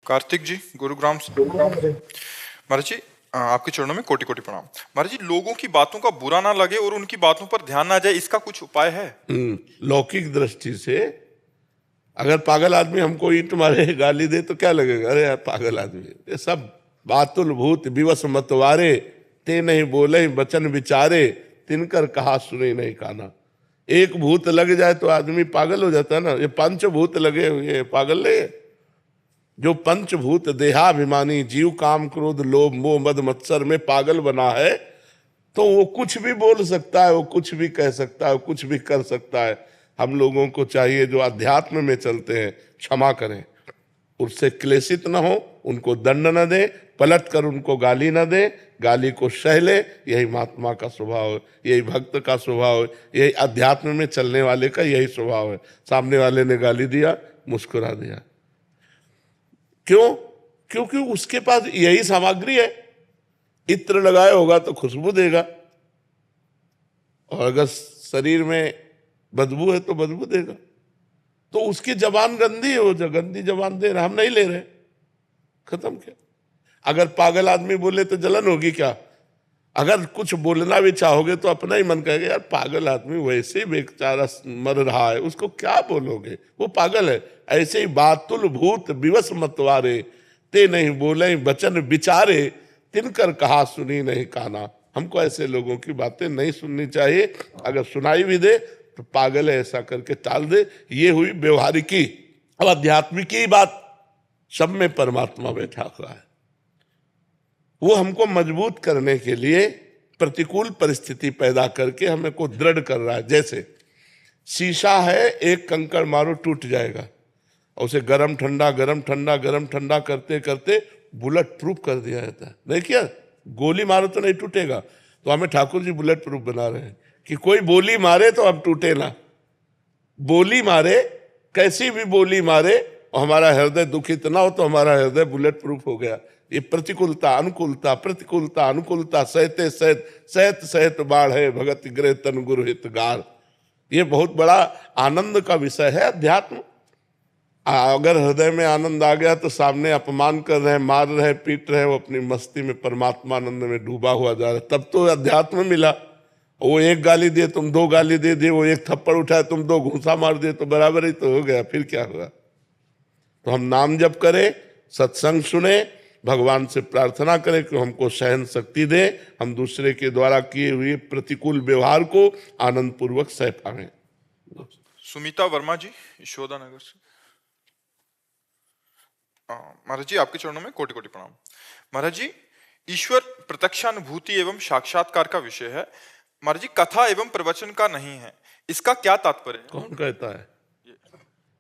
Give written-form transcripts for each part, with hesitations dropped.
कार्तिक जी, गुरुग्राम से। महाराज जी, आपके चरणों में कोटि कोटि प्रणाम। महाराज जी, लोगों की बातों का बुरा ना लगे और उनकी बातों पर ध्यान ना जाए, इसका कुछ उपाय है? लौकिक दृष्टि से अगर पागल आदमी हमको ईंट मारे, गाली दे, तो क्या लगेगा? अरे यार पागल आदमी। ये सब बातुल भूत विवश मतवारे, ते नहीं बोले बचन विचारे, तिनकर कहा सुने नहीं काना। एक भूत लग जाए तो आदमी पागल हो जाता है ना। ये पंचभूत लगे हुए पागल नहीं। जो पंचभूत देहाभिमानी जीव काम क्रोध लोभ मोह मद मत्सर में पागल बना है, तो वो कुछ भी बोल सकता है, वो कुछ भी कह सकता है, वो कुछ भी कर सकता है। हम लोगों को चाहिए जो अध्यात्म में चलते हैं क्षमा करें, उससे क्लेशित न हो, उनको दंड न दे, पलट कर उनको गाली न दे, गाली को सह ले। यही महात्मा का स्वभाव है, यही भक्त का स्वभाव है, यही अध्यात्म में चलने वाले का यही स्वभाव है। सामने वाले ने गाली दिया, मुस्कुरा दिया। क्यों? क्योंकि उसके पास यही सामग्री है। इत्र लगाया होगा तो खुशबू देगा, और अगर शरीर में बदबू है तो बदबू देगा। तो उसकी जबान गंदी है, वो जो गंदी जबान दे रहा, हम नहीं ले रहे, खत्म क्या। अगर पागल आदमी बोले तो जलन होगी क्या? अगर कुछ बोलना भी चाहोगे तो अपना ही मन कहेगा यार पागल आदमी वैसे ही बेचारा मर रहा है, उसको क्या बोलोगे, वो पागल है। ऐसे ही बातुल भूत विवश मतवारे, ते नहीं बोले बचन विचारे, तिनकर कहा सुनी नहीं काना। हमको ऐसे लोगों की बातें नहीं सुननी चाहिए। अगर सुनाई भी दे तो पागल है ऐसा करके टाल दे। ये हुई व्यवहारिकी। अब आध्यात्मिकी बात, सब में परमात्मा बैठा हुआ है। वो हमको मजबूत करने के लिए प्रतिकूल परिस्थिति पैदा करके हमें को दृढ़ कर रहा है। जैसे शीशा है, एक कंकड़ मारो टूट जाएगा, और उसे गरम ठंडा गरम ठंडा गरम ठंडा करते करते बुलेट प्रूफ कर दिया जाता है। नहीं किया? गोली मारो तो नहीं टूटेगा। तो हमें ठाकुर जी बुलेट प्रूफ बना रहे हैं कि कोई बोली मारे तो अब टूटे ना। बोली मारे, कैसी भी बोली मारे, और हमारा हृदय दुखित ना हो, तो हमारा हृदय बुलेट प्रूफ हो गया। ये प्रतिकूलता अनुकूलता प्रतिकूलता अनुकूलता सहते सहत सहत सहत बाढ़ है भगत गृह तन गुरु हितगार। ये बहुत बड़ा आनंद का विषय है अध्यात्म। अगर हृदय में आनंद आ गया तो सामने अपमान कर रहे हैं, मार रहे हैं, पीट रहे हैं, वो अपनी मस्ती में परमात्मा आनंद में डूबा हुआ जा रहा है, तब तो अध्यात्म मिला। वो एक गाली दिए तुम दो गाली दे दिए, वो एक थप्पड़ उठाए तुम दो घूंसा मार दिए, तो बराबर ही तो हो गया। फिर क्या हुआ? तो हम नाम जप करें, सत्संग सुने, भगवान से प्रार्थना करें कि हमको सहन शक्ति दे, हम दूसरे के द्वारा किए हुए प्रतिकूल व्यवहार को आनंद पूर्वक सह पाएं। सुमिता वर्मा जी, यशोदा नगर से। महाराज जी, आपके चरणों में कोटि कोटि प्रणाम। महाराज जी, ईश्वर प्रत्यक्षानुभूति एवं साक्षात्कार का विषय है। महाराज जी, कथा एवं प्रवचन का नहीं है, इसका क्या तात्पर्य है? कौन कहता है?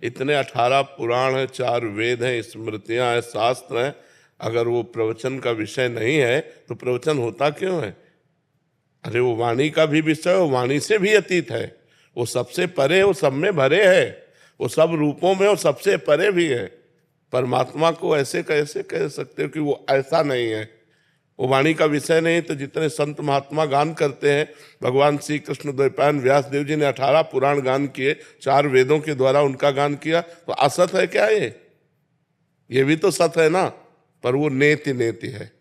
इतने 18 पुराण है, 4 वेद हैं, स्मृतियां हैं, शास्त्र हैं। अगर वो प्रवचन का विषय नहीं है तो प्रवचन होता क्यों है? अरे वो वाणी का भी विषय, वो वाणी से भी अतीत है, वो सबसे परे, वो सब में भरे है, वो सब रूपों में वो सबसे परे भी है। परमात्मा को ऐसे कैसे कह सकते हो कि वो ऐसा नहीं है? वो वाणी का विषय नहीं। तो जितने संत महात्मा गान करते हैं, भगवान श्री कृष्ण द्वैपायन व्यास देव जी ने 18 पुराण गान किए, 4 वेदों के द्वारा उनका गान किया, तो असत है क्या ये भी तो सत है ना। पर वो नेति नेति है,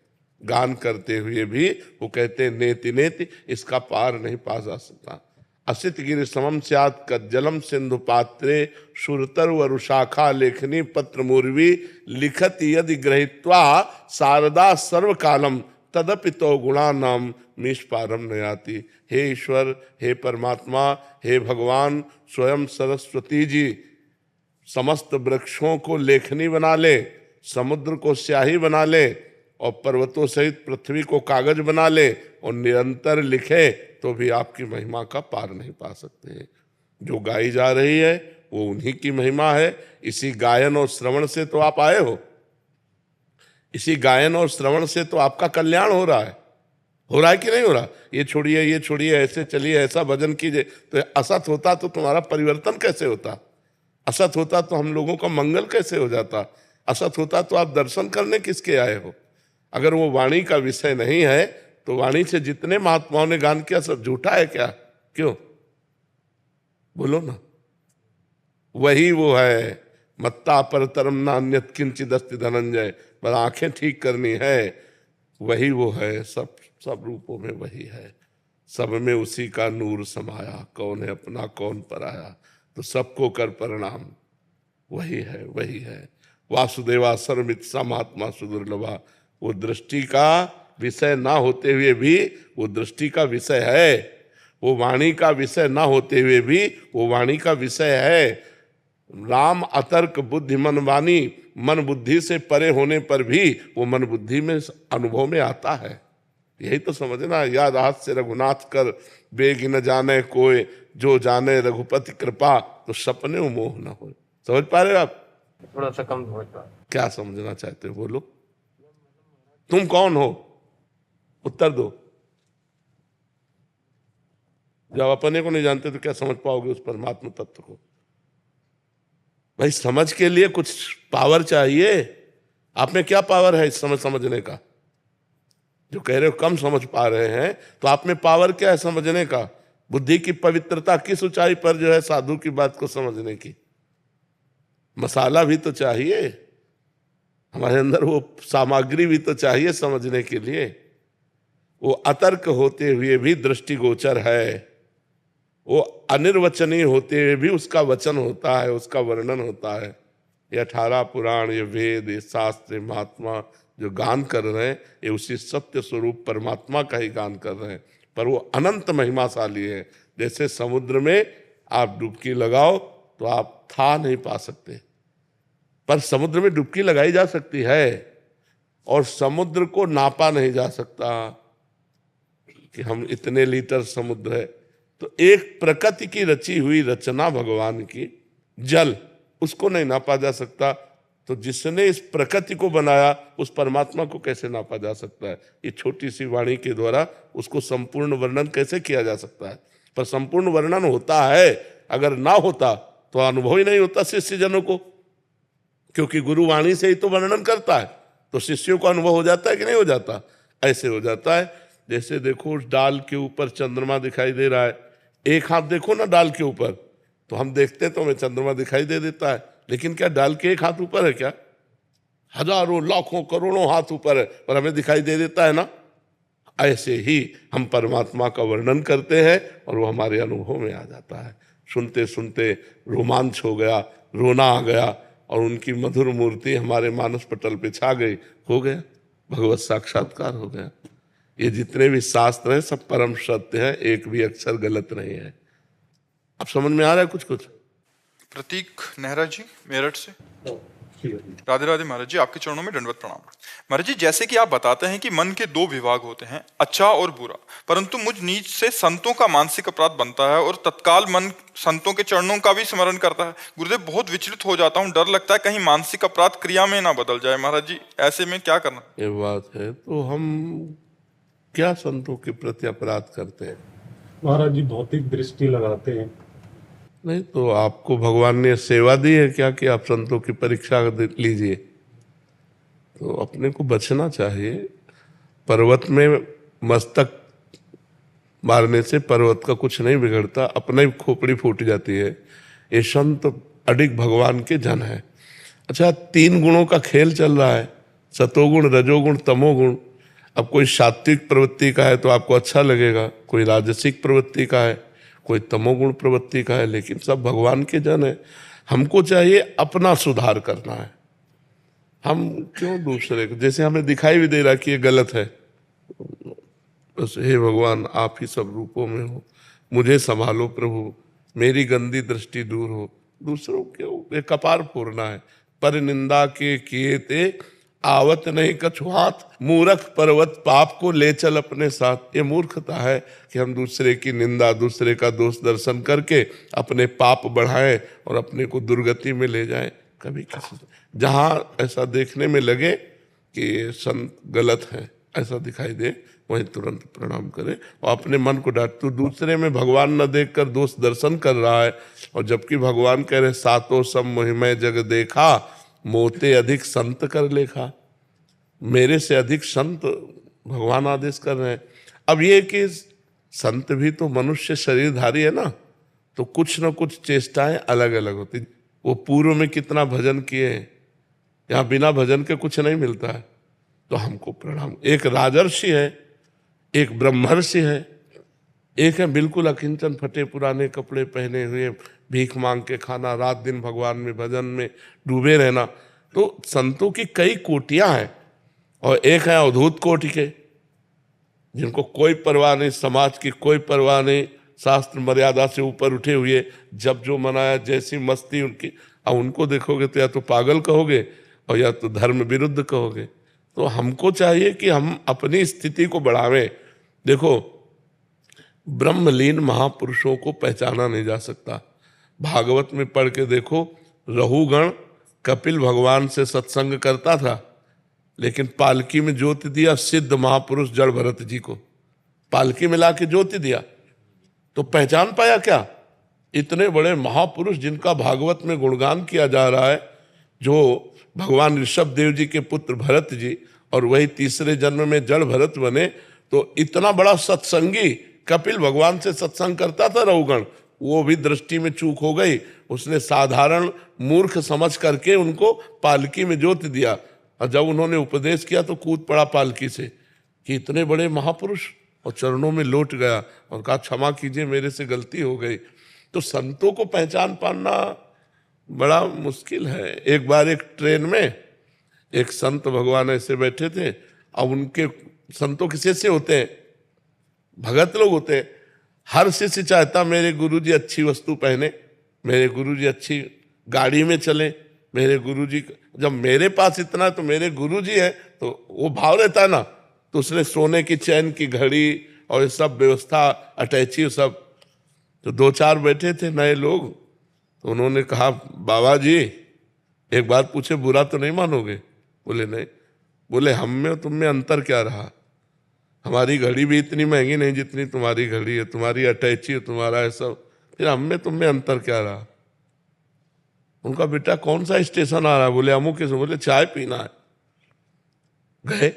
गान करते हुए भी वो कहते हैं नेति नेति, इसका पार नहीं पा जा सकता। असित गिरि समम स्यात् कज्जलम सिंधु पात्रे, सुरतर वरुशाखा लेखनी पत्र मूर्वी, लिखत यदि ग्रहीत्वा शारदा सर्वकालम, तदपि तो गुणानाम निष्पारम नयाति। हे ईश्वर, हे परमात्मा, हे भगवान, स्वयं सरस्वती जी समस्त वृक्षों को लेखनी बना ले, समुद्र को स्याही बना ले, और पर्वतों सहित पृथ्वी को कागज बना ले, और निरंतर लिखे, तो भी आपकी महिमा का पार नहीं पा सकते हैं। जो गाई जा रही है वो उन्हीं की महिमा है। इसी गायन और श्रवण से तो आप आए हो, इसी गायन और श्रवण से तो आपका कल्याण हो रहा है कि नहीं हो रहा? ये छोड़िए, ऐसे चलिए, ऐसा भजन कीजिए। तो असत होता तो तुम्हारा परिवर्तन कैसे होता? असत होता तो हम लोगों का मंगल कैसे हो जाता? असत होता तो आप दर्शन करने किसके आए हो? अगर वो वाणी का विषय नहीं है तो वाणी से जितने महात्माओं ने गान किया सब झूठा है क्या? क्यों? बोलो ना। वही वो है मत्ता परतरम नान्यत किंचिद अस्ति धनंजय। पर आंखें ठीक करनी है, वही वो है, सब सब रूपों में वही है, सब में उसी का नूर समाया, कौन है अपना कौन पराया, तो सबको कर प्रणाम, वही है वही है। वासुदेवा सर्वमित सा महात्मा सुदुर्लभा, वो दृष्टि का विषय ना होते हुए भी वो दृष्टि का विषय है, वो वाणी का विषय ना होते हुए भी वो वाणी का विषय है। राम अतर्क बुद्धि मन वाणी, मन बुद्धि से परे होने पर भी वो मन बुद्धि में अनुभव में आता है। यही तो समझना, याद हाथ से रघुनाथ कर, बेग न जाने कोई, जो जाने रघुपति कृपा, तो सपने मोह न हो। समझ पा रहे हो आप? थोड़ा सा कम समझ पा। क्या समझना चाहते हो, बोलो। तुम कौन हो, उत्तर दो। जब अपने को नहीं जानते तो क्या समझ पाओगे उस परमात्मा तत्व को? भाई समझ के लिए कुछ पावर चाहिए। आप में क्या पावर है इस समझने का? जो कह रहे हो कम समझ पा रहे हैं, तो आप में पावर क्या है समझने का? बुद्धि की पवित्रता किस ऊंचाई पर जो है साधु की बात को समझने की? मसाला भी तो चाहिए हमारे अंदर, वो सामग्री भी तो चाहिए समझने के लिए। वो अतर्क होते हुए भी दृष्टिगोचर है, वो अनिर्वचनीय होते हुए भी उसका वचन होता है, उसका वर्णन होता है। ये 18 पुराण, ये वेद, ये शास्त्र, महात्मा जो गान कर रहे हैं, ये उसी सत्य स्वरूप परमात्मा का ही गान कर रहे हैं। पर वो अनंत महिमाशाली है। जैसे समुद्र में आप डुबकी लगाओ तो आप था नहीं पा सकते, पर समुद्र में डुबकी लगाई जा सकती है, और समुद्र को नापा नहीं जा सकता कि हम इतने लीटर समुद्र है। तो एक प्रकृति की रची हुई रचना भगवान की, जल, उसको नहीं नापा जा सकता, तो जिसने इस प्रकृति को बनाया उस परमात्मा को कैसे नापा जा सकता है? ये छोटी सी वाणी के द्वारा उसको संपूर्ण वर्णन कैसे किया जा सकता है? पर संपूर्ण वर्णन होता है, अगर ना होता तो अनुभव ही नहीं होता शिष्य जनों को, क्योंकि गुरु वाणी से ही तो वर्णन करता है, तो शिष्यों को अनुभव हो जाता है कि नहीं हो जाता? ऐसे हो जाता है। जैसे देखो उस डाल के ऊपर चंद्रमा दिखाई दे रहा है, एक हाथ देखो ना डाल के ऊपर, तो हम देखते तो हमें चंद्रमा दिखाई दे देता है, लेकिन क्या डाल के एक हाथ ऊपर है क्या? हजारों लाखों करोड़ों हाथ ऊपर है, पर हमें दिखाई दे देता है ना। ऐसे ही हम परमात्मा का वर्णन करते हैं और वो हमारे अनुभव में आ जाता है। सुनते सुनते रोमांच हो गया, रोना आ गया, और उनकी मधुर मूर्ति हमारे मानस पटल पे छा गई, हो गया भगवत साक्षात्कार हो गया। ये जितने भी शास्त्र हैं सब परम सत्य है, एक भी अक्षर गलत नहीं है। अब समझ में आ रहा है कुछ कुछ? प्रतीक नेहरा जी मेरठ से। राधे राधे महाराज जी, आपके चरणों में दंडवत प्रणाम। महाराज जी, जैसे कि आप बताते हैं कि मन के 2 विभाग होते हैं, अच्छा और बुरा, परंतु मुझ नीच से संतों का मानसिक अपराध बनता है और तत्काल मन संतों के चरणों का भी स्मरण करता है। गुरुदेव, बहुत विचलित हो जाता हूँ, डर लगता है कहीं मानसिक अपराध क्रिया में ना बदल जाए। महाराज जी, ऐसे में क्या करना? ये बात है, तो हम क्या संतों के प्रति अपराध करते हैं? महाराज जी भौतिक दृष्टि लगाते हैं। नहीं तो आपको भगवान ने सेवा दी है क्या कि आप संतों की परीक्षा लीजिए? तो अपने को बचना चाहिए। पर्वत में मस्तक मारने से पर्वत का कुछ नहीं बिगड़ता, अपना ही खोपड़ी फूट जाती है। ये संत अडिग भगवान के जन है। अच्छा, 3 गुणों का खेल चल रहा है, सतोगुण, रजोगुण, तमोगुण। अब कोई सात्विक प्रवृत्ति का है तो आपको अच्छा लगेगा, कोई राजसिक प्रवृत्ति का है, कोई तमोगुण प्रवृत्ति का है, लेकिन सब भगवान के जन है। हमको चाहिए अपना सुधार करना है। हम क्यों दूसरे को, जैसे हमें दिखाई भी दे रहा कि ये गलत है, बस हे भगवान आप ही सब रूपों में हो, मुझे संभालो प्रभु, मेरी गंदी दृष्टि दूर हो। दूसरों के कपार फोड़ना है। पर निंदा के किए ते आवत नहीं कछु हाथ, मूर्ख पर्वत पाप को ले चल अपने साथ। ये मूर्खता है कि हम दूसरे की निंदा, दूसरे का दोष दर्शन करके अपने पाप बढ़ाएं और अपने को दुर्गति में ले जाएं। कभी किसी जहाँ ऐसा देखने में लगे कि ये संत गलत है, ऐसा दिखाई दे, वहीं तुरंत प्रणाम करे और अपने मन को डांट। तो दूसरे में भगवान न देखकर दोष दर्शन कर रहा है, और जबकि भगवान कह रहे सातों सब मोहिमय जग देखा, मोते अधिक संत कर लेखा। मेरे से अधिक संत भगवान आदेश कर रहे हैं। अब ये कि संत भी तो मनुष्य शरीरधारी है ना, तो कुछ न कुछ चेष्टाएं अलग अलग होती। वो पूर्व में कितना भजन किए हैं। यहाँ बिना भजन के कुछ नहीं मिलता है। तो हमको प्रणाम। एक राजर्षि है, एक ब्रह्मर्षि है, एक है बिल्कुल अकिंचन, फटे पुराने कपड़े पहने हुए, भीख मांग के खाना, रात दिन भगवान में भजन में डूबे रहना। तो संतों की कई कोटियां हैं। और एक है अवधूत कोटि के, जिनको कोई परवाह नहीं, समाज की कोई परवाह नहीं, शास्त्र मर्यादा से ऊपर उठे हुए, जब जो मनाया जैसी मस्ती उनकी। अब उनको देखोगे तो या तो पागल कहोगे और या तो धर्म विरुद्ध कहोगे। तो हमको चाहिए कि हम अपनी स्थिति को बढ़ावें। देखो, ब्रह्मलीन महापुरुषों को पहचाना नहीं जा सकता। भागवत में पढ़ के देखो, रहुगण कपिल भगवान से सत्संग करता था, लेकिन पालकी में ज्योति दिया सिद्ध महापुरुष जड़ भरत जी को, पालकी में लाके ज्योति दिया, तो पहचान पाया क्या? इतने बड़े महापुरुष जिनका भागवत में गुणगान किया जा रहा है, जो भगवान ऋषभ देव जी के पुत्र भरत जी, और वही तीसरे जन्म में जड़ भरत बने। तो इतना बड़ा सत्संगी कपिल भगवान से सत्संग करता था रहुगण, वो भी दृष्टि में चूक हो गई। उसने साधारण मूर्ख समझ करके उनको पालकी में जोत दिया, और जब उन्होंने उपदेश किया तो कूद पड़ा पालकी से कि इतने बड़े महापुरुष, और चरणों में लौट गया और कहा क्षमा कीजिए, मेरे से गलती हो गई। तो संतों को पहचान पाना बड़ा मुश्किल है। एक बार एक ट्रेन में एक संत भगवान ऐसे बैठे थे, और उनके संतों के शिष्य होते हैं, भगत लोग होते हैं। हर शिष्य चाहता मेरे गुरुजी अच्छी वस्तु पहने, मेरे गुरुजी अच्छी गाड़ी में चले, मेरे गुरुजी, जब मेरे पास इतना तो मेरे गुरुजी है, तो वो भाव रहता है ना। तो उसने सोने की चैन की घड़ी और ये सब व्यवस्था, अटैची सब। तो दो चार बैठे थे नए लोग, तो उन्होंने कहा बाबा जी एक बात पूछे, बुरा तो नहीं मानोगे? बोले नहीं। बोले हम में और तुम में अंतर क्या रहा? हमारी घड़ी भी इतनी महंगी नहीं जितनी तुम्हारी घड़ी है, तुम्हारी अटैची है, तुम्हारा है सब, फिर हम में तुम में अंतर क्या रहा? उनका बेटा कौन सा स्टेशन आ रहा है? बोले अमुक के। बोले चाय पीना है। गए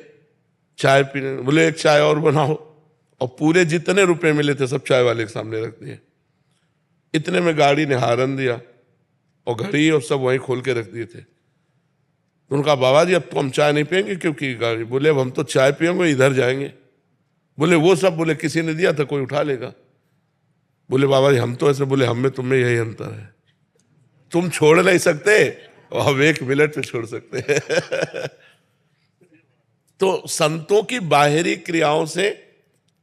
चाय पीने, बोले एक चाय और बनाओ, और पूरे जितने रुपए मिले थे सब चाय वाले के सामने रख दिए। इतने में गाड़ी ने हारन दिया और घड़ी और सब वहीं खोल के रख दिए थे। तो उनका बाबा जी अब तो हम चाय नहीं पियेंगे क्योंकि गाड़ी। बोले अब हम तो चाय पियेंगे, इधर जाएंगे। बोले वो सब, बोले किसी ने दिया था, कोई उठा लेगा। बोले बाबा जी हम तो ऐसे। बोले हम में तुम में यही अंतर है, तुम छोड़ नहीं सकते और हम 1 मिनट में छोड़ सकते हैं। तो संतों की बाहरी क्रियाओं से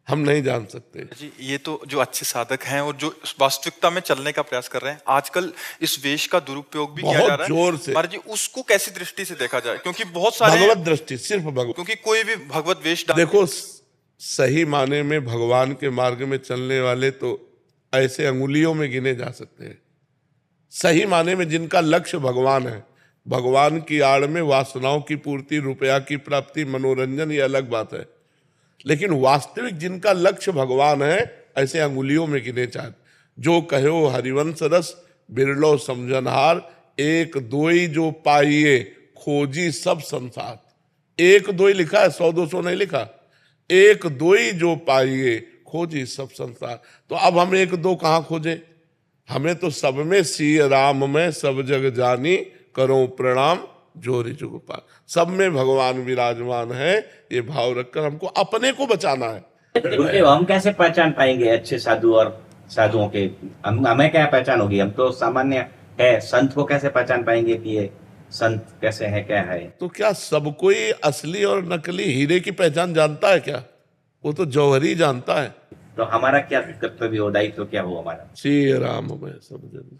हम नहीं जान सकते जी। ये तो जो अच्छे साधक हैं और जो वास्तविकता में चलने का प्रयास कर रहे हैं, आजकल इस वेश का दुरुपयोग भी किया जा रहा है जोर से। महाराज जी, उसको कैसी दृष्टि से देखा जाए? क्योंकि बहुत सारे भगवत दृष्टि, सिर्फ भगवत, क्योंकि कोई भी भगवत वेश देखो सही माने में भगवान के मार्ग में चलने वाले तो ऐसे अंगुलियों में गिने जा सकते हैं। सही माने में जिनका लक्ष्य भगवान है, भगवान की आड़ में वासनाओं की पूर्ति, रुपया की प्राप्ति, मनोरंजन, ये अलग बात है। लेकिन वास्तविक जिनका लक्ष्य भगवान है, ऐसे अंगुलियों में गिने चाहते। जो कहो हरिवंश रस बिरलो समझनहार, एक दोई जो पाइए खोजी सब संसार। एक दोई लिखा है, 100-200 नहीं लिखा। एक दोई जो पाइए खोजी सब संसार। तो अब हम एक दो कहाँ खोजे? हमें तो सब में सी राम में सब जग जानी, करो प्रणाम जोरी जुगपाल। सब में भगवान विराजमान है, ये भाव रखकर हमको अपने को बचाना है। गुरुदेव हम कैसे पहचान पाएंगे अच्छे साधु और साधुओं के? हमें क्या पहचान होगी? हम तो सामान्य है, संत को कैसे पहचान पाएंगे कि ये संत कैसे है, क्या है? तो क्या सब कोई असली और नकली हीरे की पहचान जानता है क्या? वो तो जौहरी जानता है। तो हमारा क्या कर्तव्य हो, दायित्व क्या हो हमारा? श्री राम में सब जन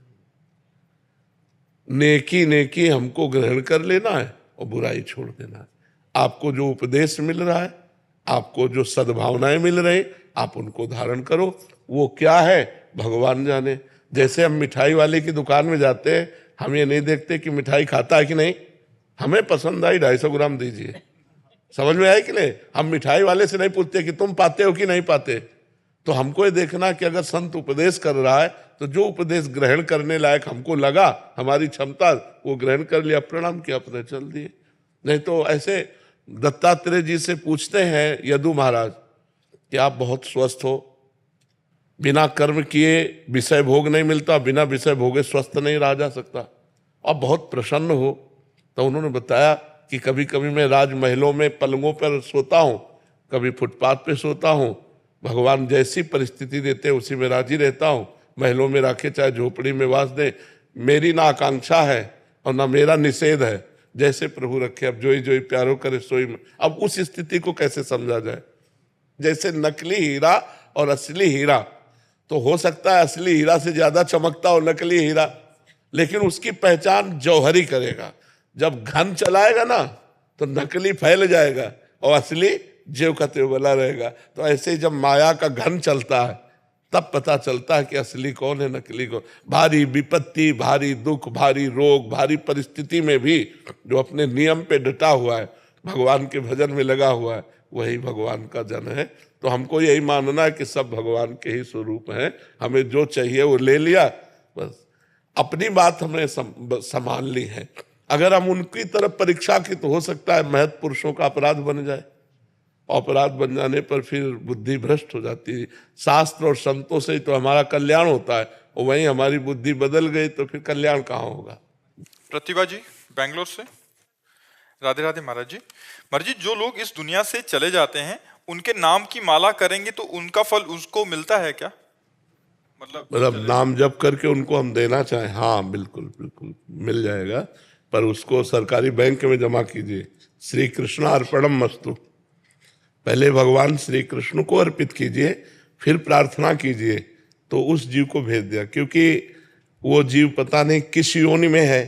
नेकी नेकी हमको ग्रहण कर लेना है और बुराई छोड़ देना है। आपको जो उपदेश मिल रहा है, आपको जो सद्भावनाएं मिल रही, आप उनको धारण करो। वो क्या है भगवान जाने। जैसे हम मिठाई वाले की दुकान में जाते हैं, हम ये नहीं देखते कि मिठाई खाता है कि नहीं, हमें पसंद आई 250 ग्राम दीजिए। समझ में आया कि नहीं? हम मिठाई वाले से नहीं पूछते कि तुम पाते हो कि नहीं पाते। तो हमको ये देखना कि अगर संत उपदेश कर रहा है तो जो उपदेश ग्रहण करने लायक हमको लगा, हमारी क्षमता, वो ग्रहण कर लिया, प्रणाम किया, अपने चल दिए। नहीं तो ऐसे दत्तात्रेय जी से पूछते हैं यदु महाराज कि आप बहुत स्वस्थ हो, बिना कर्म किए विषय भोग नहीं मिलता, बिना विषय भोगे स्वस्थ नहीं रहा जा सकता। और बहुत प्रसन्न हो। तो उन्होंने बताया कि कभी कभी मैं राजमहलों में पलंगों पर सोता हूँ, कभी फुटपाथ पे सोता हूँ, भगवान जैसी परिस्थिति देते हैं उसी में राजी रहता हूँ। महलों में रखे चाहे झोपड़ी में वास दे, मेरी ना आकांक्षा है और ना मेरा निषेध है, जैसे प्रभु रखे। अब जोई जोई प्यारो करे सोई में। अब उस स्थिति को कैसे समझा जाए? जैसे नकली हीरा और असली हीरा, तो हो सकता है असली हीरा से ज्यादा चमकता हो नकली हीरा, लेकिन उसकी पहचान जौहरी करेगा। जब घन चलाएगा ना तो नकली फैल जाएगा और असली जेव का त्यों बना रहेगा। तो ऐसे ही जब माया का घन चलता है तब पता चलता है कि असली कौन है, नकली कौन। भारी विपत्ति, भारी दुख, भारी रोग, भारी परिस्थिति में भी जो अपने नियम पे डटा हुआ है, भगवान के भजन में लगा हुआ है, वही भगवान का जन है। तो हमको यही मानना है कि सब भगवान के ही स्वरूप हैं। हमें जो चाहिए वो ले लिया, बस अपनी बात हमने संभाल ली है। अगर हम उनकी तरफ परीक्षा की तो हो सकता है महत् पुरुषों का अपराध बन जाए। अपराध बन जाने पर फिर बुद्धि भ्रष्ट हो जाती है। शास्त्र और संतों से तो हमारा कल्याण होता है, और वहीं हमारी बुद्धि बदल गई तो फिर कल्याण कहाँ होगा। प्रतिभा जी बेंगलोर से। राधे राधे महाराज जी। महाराज जी, जो लोग इस दुनिया से चले जाते हैं उनके नाम की माला करेंगे तो उनका फल उसको मिलता है क्या? मतलब नाम जप करके उनको हम देना चाहें? हाँ बिल्कुल बिल्कुल मिल जाएगा, पर उसको सरकारी बैंक में जमा कीजिए। श्री कृष्ण अर्पणम मस्तु, पहले भगवान श्री कृष्ण को अर्पित कीजिए, फिर प्रार्थना कीजिए तो उस जीव को भेज दिया। क्योंकि वो जीव पता नहीं किस योनि में है,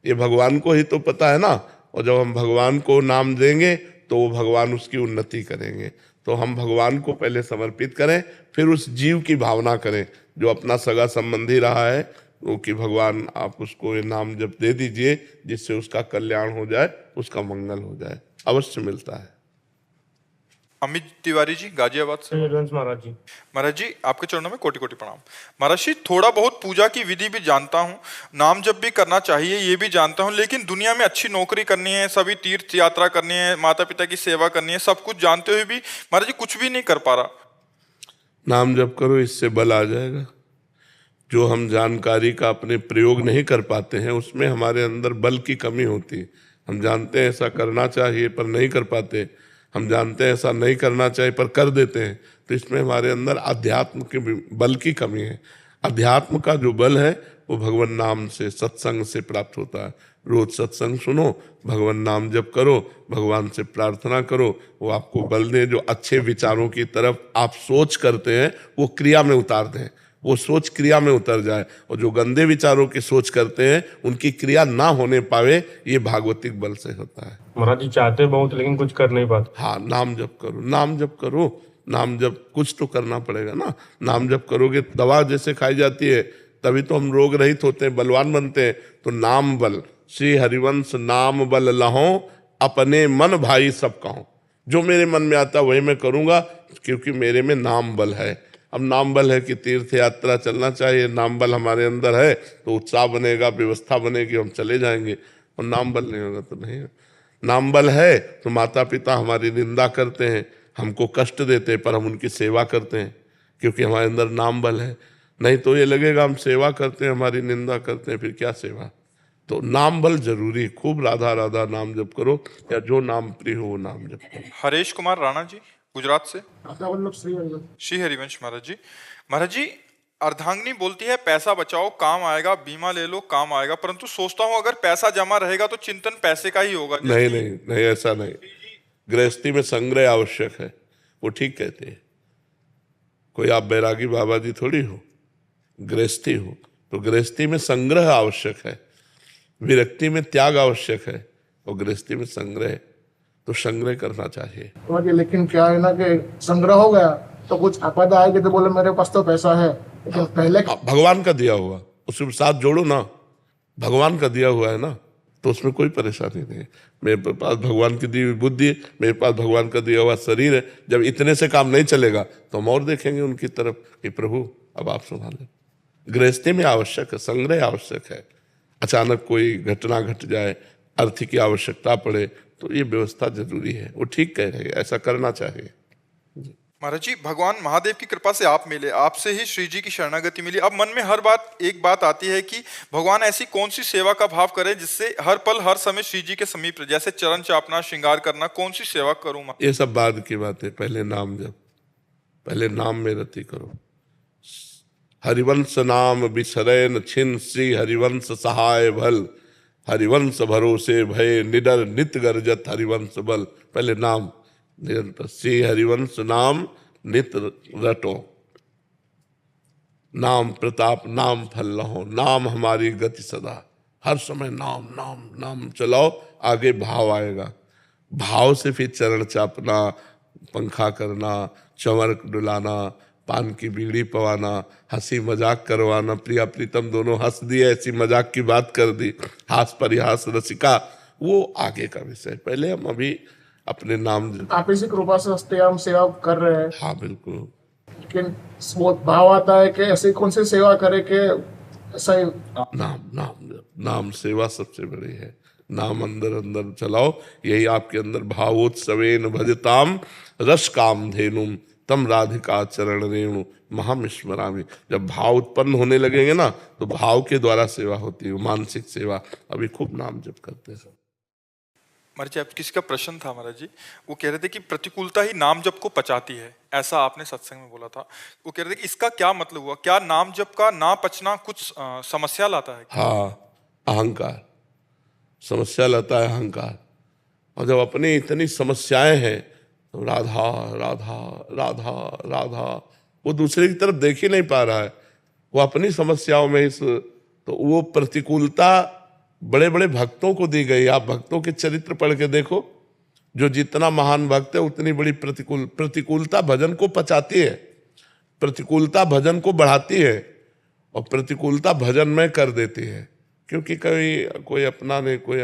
ये भगवान को ही तो पता है ना। और जब हम भगवान को नाम देंगे तो वो भगवान उसकी उन्नति करेंगे। तो हम भगवान को पहले समर्पित करें, फिर उस जीव की भावना करें जो अपना सगा संबंधी रहा है, वो कि भगवान आप उसको ये नाम जब दे दीजिए जिससे उसका कल्याण हो जाए, उसका मंगल हो जाए। अवश्य मिलता है। अमित तिवारी जी गाजियाबाद से। महाराज जी। महाराज जी, आपके चरणों में कोटि कोटि प्रणाम। महाराज जी, थोड़ा बहुत पूजा की विधि भी जानता हूँ, नाम जप भी करना चाहिए ये भी जानता हूँ, लेकिन दुनिया में अच्छी नौकरी करनी है, सभी तीर्थ यात्रा करनी है, माता पिता की सेवा करनी है, सब कुछ जानते हुए भी महाराज जी कुछ भी नहीं कर पा रहा। नाम जप करो, इससे बल आ जाएगा। जो हम जानकारी का अपने प्रयोग नहीं कर पाते हैं उसमें हमारे अंदर बल की कमी होती है। हम जानते हैं ऐसा करना चाहिए पर नहीं कर पाते, हम जानते हैं ऐसा नहीं करना चाहिए पर कर देते हैं। तो इसमें हमारे अंदर अध्यात्म के बल की कमी है। अध्यात्म का जो बल है वो भगवान नाम से, सत्संग से प्राप्त होता है। रोज सत्संग सुनो, भगवान नाम जप करो, भगवान से प्रार्थना करो, वो आपको बल दे। जो अच्छे विचारों की तरफ आप सोच करते हैं वो क्रिया में उतार दें, वो सोच क्रिया में उतर जाए। और जो गंदे विचारों की सोच करते हैं उनकी क्रिया ना होने पावे, ये भागवतिक बल से होता है। महाराज जी चाहते बहुत लेकिन कुछ कर नहीं पाते। हाँ, नाम जप करो, नाम जप करो, नाम जप कुछ तो करना पड़ेगा ना। नाम जप करोगे, दवा जैसे खाई जाती है तभी तो हम रोग रहित होते हैं, बलवान बनते हैं। तो नाम बल, श्री हरिवंश नाम बल लहो, अपने मन भाई सब कहो। जो मेरे मन में आता वही मैं करूंगा, क्योंकि मेरे में नाम बल है। अब नाम बल है कि तीर्थ यात्रा चलना चाहिए, नाम बल हमारे अंदर है तो उत्साह बनेगा, व्यवस्था बनेगी, हम चले जाएंगे। और नाम बल नहीं होगा तो नहीं। नाम बल है तो माता पिता हमारी निंदा करते हैं, हमको कष्ट देते हैं, पर हम उनकी सेवा करते हैं क्योंकि हमारे अंदर नाम बल है। नहीं तो ये लगेगा हम सेवा करते हैं, हमारी निंदा करते हैं, फिर क्या सेवा। तो नाम बल जरूरी। खूब राधा राधा नाम जप करो, या जो नाम प्रिय हो वो नाम जप करो। हरेश कुमार राणा जी गुजरात से। श्री हरिवंश महाराज जी। महाराज जी, अर्धांगिनी बोलती है पैसा बचाओ काम आएगा, बीमा ले लो काम आएगा, परंतु सोचता हूँ अगर पैसा जमा रहेगा तो चिंतन पैसे का ही होगा। नहीं नहीं नहीं, ऐसा नहीं। गृहस्थी में संग्रह आवश्यक है, वो ठीक कहते हैं। कोई आप बैरागी बाबा जी थोड़ी हो, गृहस्थी हो, तो गृहस्थी में संग्रह आवश्यक है, विरक्ति में त्याग आवश्यक है, और गृहस्थी में संग्रह, तो संग्रह करना चाहिए। लेकिन क्या है ना कि संग्रह हो गया तो कुछ आपदा आएगी तो बोले मेरे पास तो पैसा है, लेकिन पहले भगवान का दिया हुआ उसके साथ जोड़ो ना, भगवान का दिया हुआ है ना, तो उसमें कोई परेशानी नहीं। मेरे पास भगवान की दी हुई बुद्धि है, मेरे पास भगवान का दिया हुआ शरीर है। जब इतने से काम नहीं चलेगा तो हम और देखेंगे उनकी तरफ कि प्रभु अब आप संभालें। गृहस्थी में आवश्यक है, संग्रह आवश्यक है। अचानक कोई घटना घट जाए, अर्थ की आवश्यकता पड़े, तो ये व्यवस्था जरूरी है। वो ठीक कह रहे हैं, ऐसा करना चाहिए। महाराज जी, भगवान महादेव की कृपा से आप मिले, आपसे ही श्री जी की शरणागति मिली। अब मन में एक बात आती है कि भगवान ऐसी कौन सी सेवा का भाव करें जिससे हर पल हर समय श्री जी के समीप रहे, जैसे चरण चापना, श्रृंगार करना, कौन सी सेवा करूं मैं? ये सब बाद की बात है, पहले नाम जप, पहले नाम में रति करो। हरिवंश नाम बिसरै न छिन, श्री हरिवंश सहाय भल, हरिवंश भरोसे भय निडर नित गरजत हरिवंश बल। पहले नाम निरंतर, श्री हरिवंश नाम नित रटो, नाम प्रताप नाम फल लहो, नाम हमारी गति सदा, हर समय नाम नाम नाम चलाओ, आगे भाव आएगा। भाव से फिर चरण चापना, पंखा करना, चंवर डुलाना, पान की बीड़ी पवाना, हंसी मजाक करवाना, प्रिया प्रीतम दोनों हंस दिए, ऐसी मजाक की बात कर दी, हास परिहास रसिका, वो आगे का विषय। पहले हम अभी अपने नाम, आप इसी कृपा से हंसते हम सेवा कर रहे हैं, हाँ बिल्कुल। लेकिन वो भाव आता है कि ऐसी कौन सी सेवा करे कि सही। नाम नाम नाम सेवा सबसे बड़ी है। नाम अंदर अंदर चलाओ, यही आपके अंदर भावोत्सवेन भजताम रस काम धेनुम तम राधिका चरण रेणु महामिश्मरामि। जब भाव उत्पन्न होने लगेंगे ना, तो भाव के द्वारा सेवा होती है, मानसिक सेवा। अभी खूब नाम जप करते हैं। महाराज जी, आप किसी का प्रश्न था महाराज जी, वो कह रहे थे कि प्रतिकूलता ही नाम जप को पचाती है, ऐसा आपने सत्संग में बोला था। वो कह रहे थे कि इसका क्या मतलब हुआ, क्या नाम जप का ना पचना कुछ समस्या लाता है? हाँ, अहंकार समस्या लाता है, अहंकार। और जब अपनी इतनी समस्याएं हैं तो राधा राधा राधा राधा, वो दूसरे की तरफ देख ही नहीं पा रहा है, वो अपनी समस्याओं में तो वो प्रतिकूलता बड़े बड़े भक्तों को दी गई। आप भक्तों के चरित्र पढ़ के देखो, जो जितना महान भक्त है उतनी बड़ी प्रतिकूलता भजन को पचाती है, प्रतिकूलता भजन को बढ़ाती है, और प्रतिकूलता भजन में कर देती है। क्योंकि कोई अपना नहीं, कोई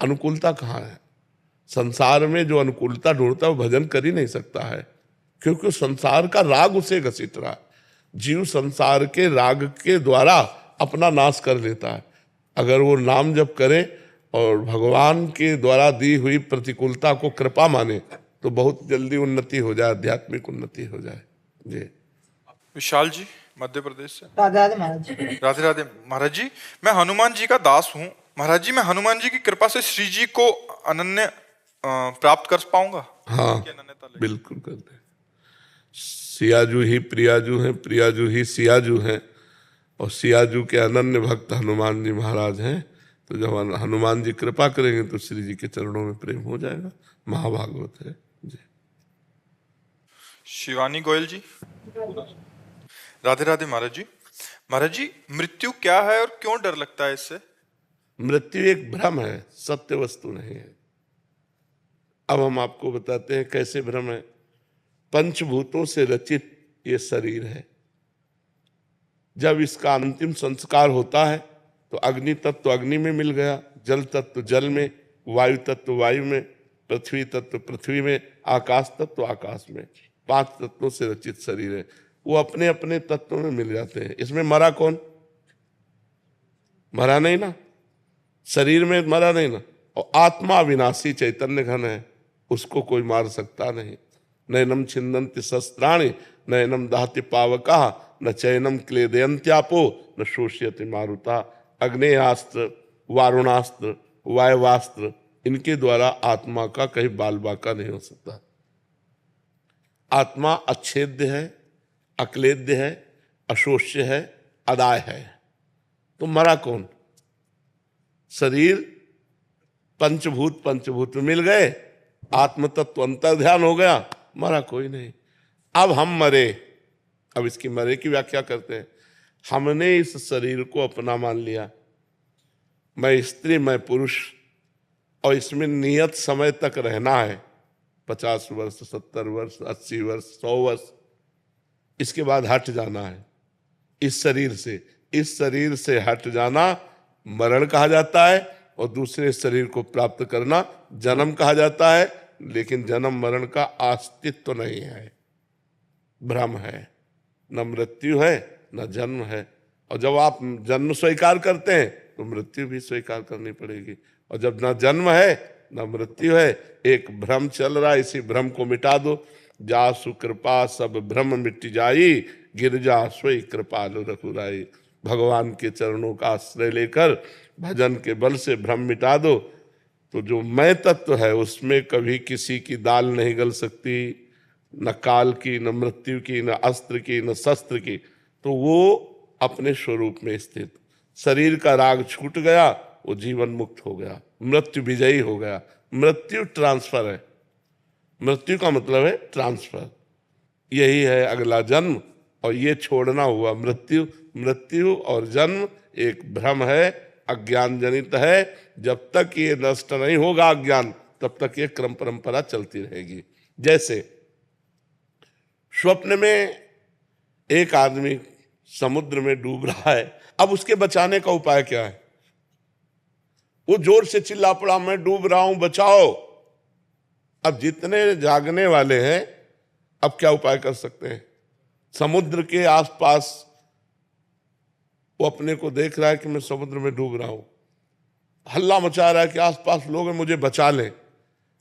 अनुकूलता कहाँ है? संसार में जो अनुकूलता ढूंढता है वो भजन कर ही नहीं सकता है, क्योंकि संसार का राग उसे घसीट रहा है। जीव संसार के राग के द्वारा अपना नाश कर लेता है। अगर वो नाम जप करे और भगवान के द्वारा दी हुई प्रतिकूलता को कृपा माने, तो बहुत जल्दी उन्नति हो जाए, आध्यात्मिक उन्नति हो जाए। जी। विशाल जी, मध्य प्रदेश से। राधे राधे महाराज जी। राधे राधे महाराज जी, मैं हनुमान जी का दास हूँ। महाराज जी, मैं हनुमान जी की कृपा से श्री जी को अनन्य प्राप्त कर पाऊंगा? हाँ बिल्कुल कर दे। सियाजू ही प्रियाजू हैं, प्रियाजू ही सियाजू हैं, और सियाजू के अनन्य भक्त हनुमान जी महाराज हैं। तो जब हनुमान जी कृपा करेंगे तो श्री जी के चरणों में प्रेम हो जाएगा। महाभागवत है जी। शिवानी गोयल जी। राधे राधे महाराज जी। महाराज जी, मृत्यु क्या है और क्यों डर लगता है इससे? मृत्यु एक भ्रम है, सत्य वस्तु नहीं है। अब हम आपको बताते हैं कैसे भ्रम है। पंचभूतों से रचित ये शरीर है। जब इसका अंतिम संस्कार होता है तो अग्नि तत्व अग्नि में मिल गया, जल तत्व जल में, वायु तत्व वायु में, पृथ्वी तत्व पृथ्वी में, आकाश तत्व आकाश में। 5 तत्वों से रचित शरीर है। वो अपने अपने तत्वों में मिल जाते हैं। इसमें मरा कौन? मरा नहीं ना, शरीर में मरा नहीं ना। और आत्मा विनाशी चैतन्य घन है, उसको कोई मार सकता नहीं। नैनम छिन्दन्ति शस्त्राणि नैनम दहति पावका न चैनम क्लेदयन्त्यापो न शोष्यति मारुता। अग्नेयास्त्र, वारुणास्त्र, वायवास्त्र, इनके द्वारा आत्मा का कहीं बाल बाका नहीं हो सकता। आत्मा अच्छेद्य है, अक्लेद्य है, अशोष्य है, अदाय है। तो मरा कौन? शरीर पंचभूत में मिल गए, आत्म तत्व अंतर ध्यान हो गया, मरा कोई नहीं। अब हम मरे। अब इसकी मरे की व्याख्या करते हैं। हमने इस शरीर को अपना मान लिया, मैं स्त्री मैं पुरुष, और इसमें नियत समय तक रहना है, 50 वर्ष 70 वर्ष 80 वर्ष 100 वर्ष। इसके बाद हट जाना है इस शरीर से। इस शरीर से हट जाना मरण कहा जाता है, और दूसरे शरीर को प्राप्त करना जन्म कहा जाता है। लेकिन जन्म मरण का अस्तित्व नहीं है, भ्रम है। न मृत्यु है न जन्म है। और जब आप जन्म स्वीकार करते हैं तो मृत्यु भी स्वीकार करनी पड़ेगी। और जब न जन्म है न मृत्यु है, एक भ्रम चल रहा है, इसी भ्रम को मिटा दो। जासु कृपा सब भ्रम मिट जाई, गिरजा सोई कृपालु रघुराई। भगवान के चरणों का आश्रय लेकर भजन के बल से भ्रम मिटा दो, तो जो मैं तत्व है उसमें कभी किसी की दाल नहीं गल सकती, न काल की, न मृत्यु की, न अस्त्र की, न शस्त्र की। तो वो अपने स्वरूप में स्थित, शरीर का राग छूट गया, वो जीवन मुक्त हो गया, मृत्यु विजयी हो गया। मृत्यु ट्रांसफर है, मृत्यु का मतलब है ट्रांसफर, यही है अगला जन्म। और ये छोड़ना हुआ मृत्यु। मृत्यु और जन्म एक भ्रम है, अज्ञान जनित है। जब तक ये नष्ट नहीं होगा अज्ञान, तब तक ये क्रम परंपरा चलती रहेगी। जैसे स्वप्न में एक आदमी समुद्र में डूब रहा है, अब उसके बचाने का उपाय क्या है? वो जोर से चिल्ला पड़ा, मैं डूब रहा हूं, बचाओ। अब जितने जागने वाले हैं, अब क्या उपाय कर सकते हैं? समुद्र के आसपास वो अपने को देख रहा है कि मैं समुद्र में डूब रहा हूं, हल्ला मचा रहा है कि आसपास लोग हैं, मुझे बचा लें।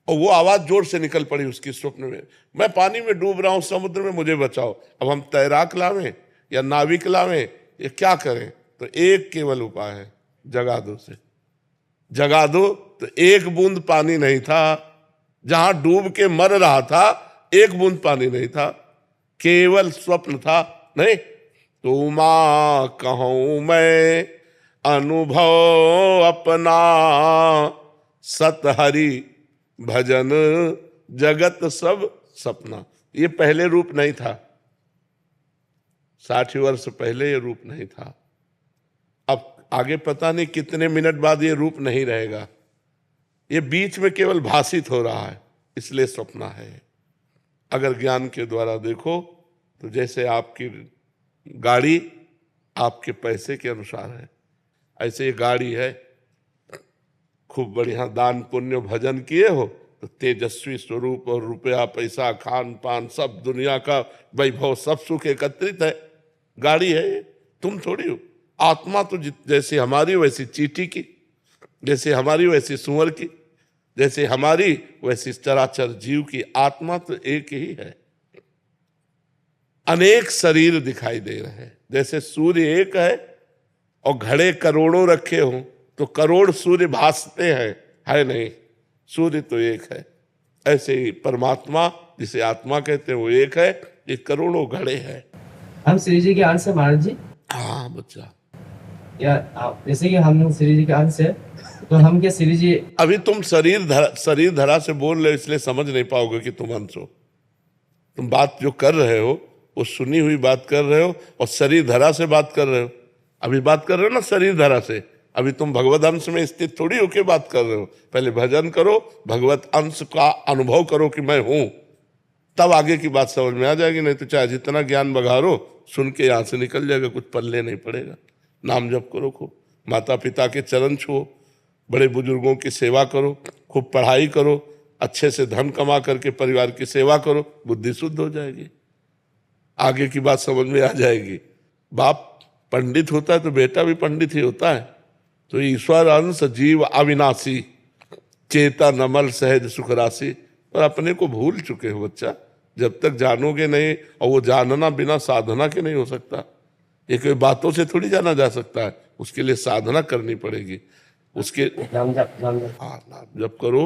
और वो आवाज जोर से निकल पड़ी उसकी स्वप्न में, मैं पानी में डूब रहा हूं, समुद्र में, मुझे बचाओ। अब हम तैराक लावें या नाविक लावें, ये क्या करें? तो एक केवल उपाय है, जगा दो से। जगा दो तो एक बूंद पानी नहीं था, जहां डूब के मर रहा था एक बूंद पानी नहीं था, केवल स्वप्न था। नहीं तो मां कहूं मैं अनुभव अपना, सत हरि भजन जगत सब सपना। ये पहले रूप नहीं था, 60 वर्ष पहले ये रूप नहीं था। अब आगे पता नहीं कितने मिनट बाद ये रूप नहीं रहेगा, ये बीच में केवल भाषित हो रहा है, इसलिए सपना है। अगर ज्ञान के द्वारा देखो तो जैसे आपकी गाड़ी आपके पैसे के अनुसार है, ऐसे ये गाड़ी है। खूब बढ़िया दान पुण्य भजन किए हो तो तेजस्वी स्वरूप और रुपया पैसा खान पान सब दुनिया का वैभव सब सुख एकत्रित है। गाड़ी है ये, तुम थोड़ी हो। आत्मा तो जैसे हमारी वैसी चींटी की, जैसे हमारी वैसी सुअर की, जैसे हमारी वैसी चराचर जीव की। आत्मा तो एक ही है, अनेक शरीर दिखाई दे रहे हैं। जैसे सूर्य एक है और घड़े करोड़ों रखे हों तो करोड़ सूर्य भासते हैं, है नहीं, सूर्य तो एक है। ऐसे ही परमात्मा जिसे आत्मा कहते हैं वो एक है, ये करोड़ों घड़े हैं। हम श्री जी के अंश है महाराज जी। हाँ बच्चा, या जैसे कि हम श्री जी के अंश है, तो हम क्या श्री जी? अभी तुम शरीर धरा से बोल रहे हो, इसलिए समझ नहीं पाओगे कि तुम अंश हो। तुम बात जो कर रहे हो वो सुनी हुई बात कर रहे हो और शरीर धरा से बात कर रहे हो। अभी बात कर रहे हो ना शरीर धरा से, अभी तुम भगवत अंश में स्थित थोड़ी होके बात कर रहे हो। पहले भजन करो, भगवत अंश का अनुभव करो कि मैं हूं, तब आगे की बात समझ में आ जाएगी। नहीं तो चाहे जितना ज्ञान बघारो, सुन के यहां से निकल जाएगा, कुछ पल्ले नहीं पड़ेगा। नाम जप करो खूब, माता पिता के चरण छुओ, बड़े बुजुर्गों की सेवा करो, खूब पढ़ाई करो, अच्छे से धन कमा करके परिवार की सेवा करो, बुद्धि शुद्ध हो जाएगी, आगे की बात समझ में आ जाएगी। बाप पंडित होता है तो बेटा भी पंडित ही होता है। तो ईश्वर अंश जीव अविनाशी, चेता नमल सहज सुख राशि। और अपने को भूल चुके हो बच्चा, जब तक जानोगे नहीं, और वो जानना बिना साधना के नहीं हो सकता। ये कोई बातों से थोड़ी जाना जा सकता है, उसके लिए साधना करनी पड़ेगी। उसके नाम जप नाम जप करो,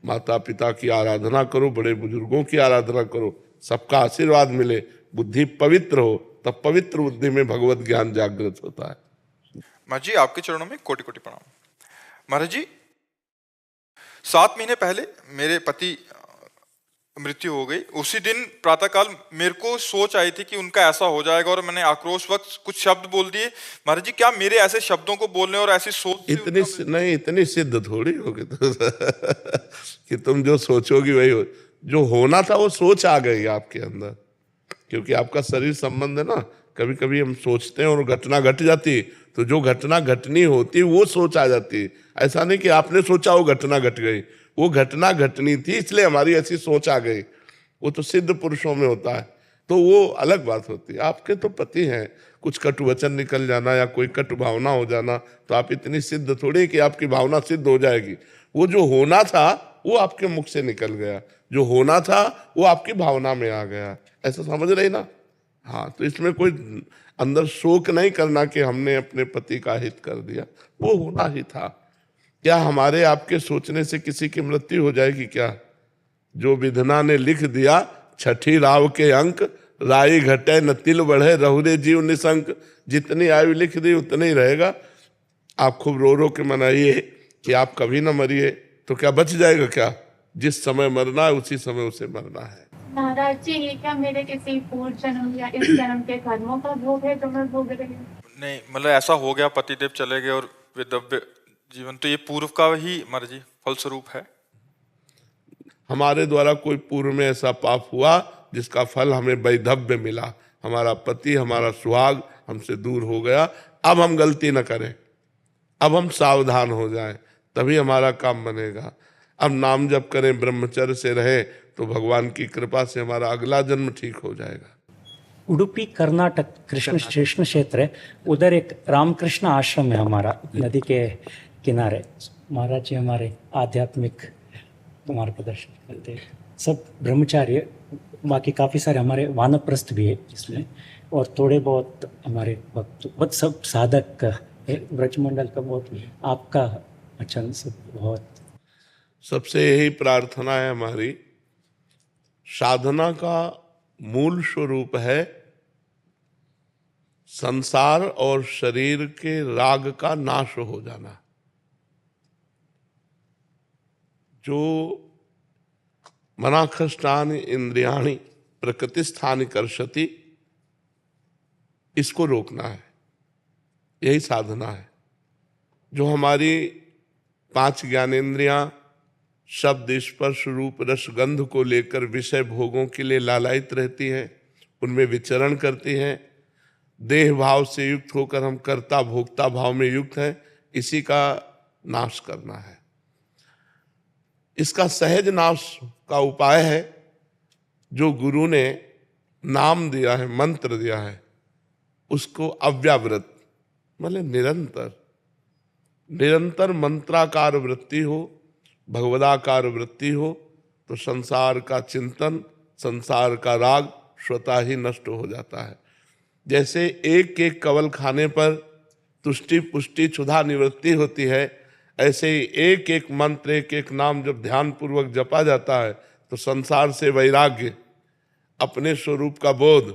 माता पिता की आराधना करो, बड़े बुजुर्गों की आराधना करो, सबका आशीर्वाद मिले, बुद्धि पवित्र हो, तब पवित्र बुद्धि में भगवत ज्ञान जागृत होता है। महाराज जी आपके चरणों में कोटि कोटि प्रणाम। महाराज जी 7 महीने पहले मेरे पति मृत्यु हो गई। उसी दिन प्रातःकाल मेरे को सोच आई थी कि उनका ऐसा हो जाएगा, और मैंने आक्रोश वक्त कुछ शब्द बोल दिए। महाराज जी क्या मेरे ऐसे शब्दों को बोलने और ऐसी सोच इतनी सिद्ध थोड़ी होगी कि तुम जो सोचोगी वही हो। जो होना था वो सोच आ गई आपके अंदर, क्योंकि आपका शरीर संबंध है ना। कभी कभी हम सोचते हैं और घटना घट जाती, तो जो घटना घटनी होती वो सोच आ जाती। ऐसा नहीं कि आपने सोचा वो घटना घट गई, वो घटना घटनी थी इसलिए हमारी ऐसी सोच आ गई। वो तो सिद्ध पुरुषों में होता है, तो वो अलग बात होती है। आपके तो पति हैं, कुछ कटु वचन निकल जाना या कोई कटु भावना हो जाना, तो आप इतनी सिद्ध थोड़ी कि आपकी भावना सिद्ध हो जाएगी। वो जो होना था वो आपके मुख से निकल गया, जो होना था वो आपकी भावना में आ गया। ऐसा समझ रहे ना? हाँ, तो इसमें कोई अंदर शोक नहीं करना कि हमने अपने पति का हित कर दिया, वो होना ही था। क्या हमारे आपके सोचने से किसी की मृत्यु हो जाएगी क्या? जो विधना ने लिख दिया छठी राव के अंक, राई घटे न तिल बढ़े रहुरे जीव निशंक। जितनी आयु लिख दी उतने ही रहेगा। आप खूब रो रो के मनाइए कि आप कभी ना मरिए, तो क्या बच जाएगा क्या? जिस समय मरना है उसी समय उसे मरना है। महाराज जी, ये क्या मेरे किसी पूर्व जन्म या इस जन्म के कर्मों का भोग है जो मैं भोग रही हूँ? नहीं, मतलब ऐसा हो गया, पतिदेव चले गए और विधव्य जीवन, तो ये पूर्व का ही मर्जी फलस्वरूप है। हमारे द्वारा कोई पूर्व में ऐसा पाप हुआ जिसका फल हमें वैधव्य मिला, हमारा पति, हमारा सुहाग हमसे दूर हो गया। अब हम गलती न करें, अब हम सावधान हो जाएं, तभी हमारा काम बनेगा। अब नाम जप करें, ब्रह्मचर्य से रहें, तो भगवान की कृपा से हमारा अगला जन्म ठीक हो जाएगा। उडुपी कर्नाटक कृष्ण क्षेत्र है, उधर एक रामकृष्ण आश्रम है हमारा, नदी के किनारे। महाराज जी हमारे आध्यात्मिक तुम्हारा प्रदर्शन करते हैं, सब ब्रह्मचारी है, बाकी काफ़ी सारे हमारे वानप्रस्थ भी है इसमें, और थोड़े बहुत हमारे भक्त, बहुत सब साधक है ब्रजमंडल का। बहुत आपका वचन सब बहुत। सबसे यही प्रार्थना है हमारी, साधना का मूल स्वरूप है संसार और शरीर के राग का नाश हो जाना। जो मनाखष्टानि इंद्रियाणि प्रकृतिस्थानि कर्षति, इसको रोकना है, यही साधना है। जो हमारी 5 ज्ञानेंद्रियां शब्द स्पर्श रूप रस गंध को लेकर विषय भोगों के लिए लालायित रहती हैं, उनमें विचरण करती हैं, देह भाव से युक्त होकर हम कर्ता भोक्ता भाव में युक्त हैं, इसी का नाश करना है। इसका सहज नाश का उपाय है जो गुरु ने नाम दिया है, मंत्र दिया है, उसको अव्यावृत, मतलब निरंतर मंत्राकार वृत्ति हो, भगवदाकार वृत्ति हो, तो संसार का चिंतन, संसार का राग स्वतः ही नष्ट हो जाता है। जैसे एक एक कवल खाने पर तुष्टि पुष्टि क्षुधा निवृत्ति होती है, ऐसे ही एक एक मंत्र, एक एक नाम जब ध्यान पूर्वक जपा जाता है तो संसार से वैराग्य, अपने स्वरूप का बोध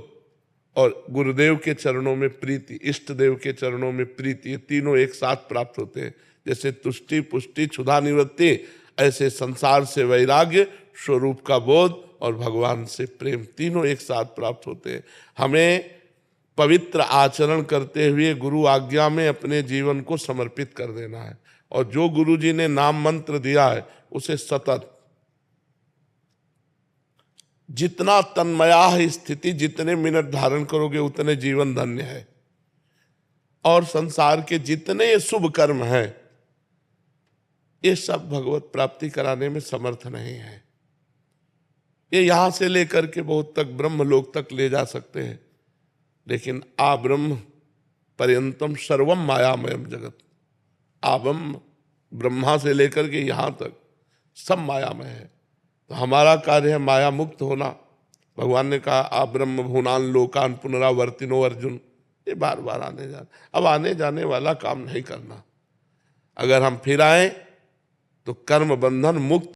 और गुरुदेव के चरणों में प्रीति, इष्ट देव के चरणों में प्रीति, ये तीनों एक साथ प्राप्त होते हैं। जैसे तुष्टि पुष्टि क्षुधा निवृत्ति, ऐसे संसार से वैराग्य, स्वरूप का बोध और भगवान से प्रेम, तीनों एक साथ प्राप्त होते हैं। हमें पवित्र आचरण करते हुए गुरु आज्ञा में अपने जीवन को समर्पित कर देना है, और जो गुरु जी ने नाम मंत्र दिया है उसे सतत, जितना तन्मया है स्थिति, जितने मिनट धारण करोगे उतने जीवन धन्य है। और संसार के जितने शुभ कर्म हैं ये सब भगवत प्राप्ति कराने में समर्थ नहीं है। ये यहां से लेकर के बहुत तक ब्रह्मलोक तक ले जा सकते हैं, लेकिन आ ब्रह्म पर्यंतम सर्वम मायामयम जगत, आबम ब्रह्मा से लेकर के यहाँ तक सब मायामय है। तो हमारा कार्य है माया मुक्त होना। भगवान ने कहा आ ब्रह्म भुवनान लोकान पुनरावर्तिनो अर्जुन, ये बार बार आने जाने, अब आने जाने वाला काम नहीं करना। अगर हम फिर आए तो कर्म बंधन मुक्त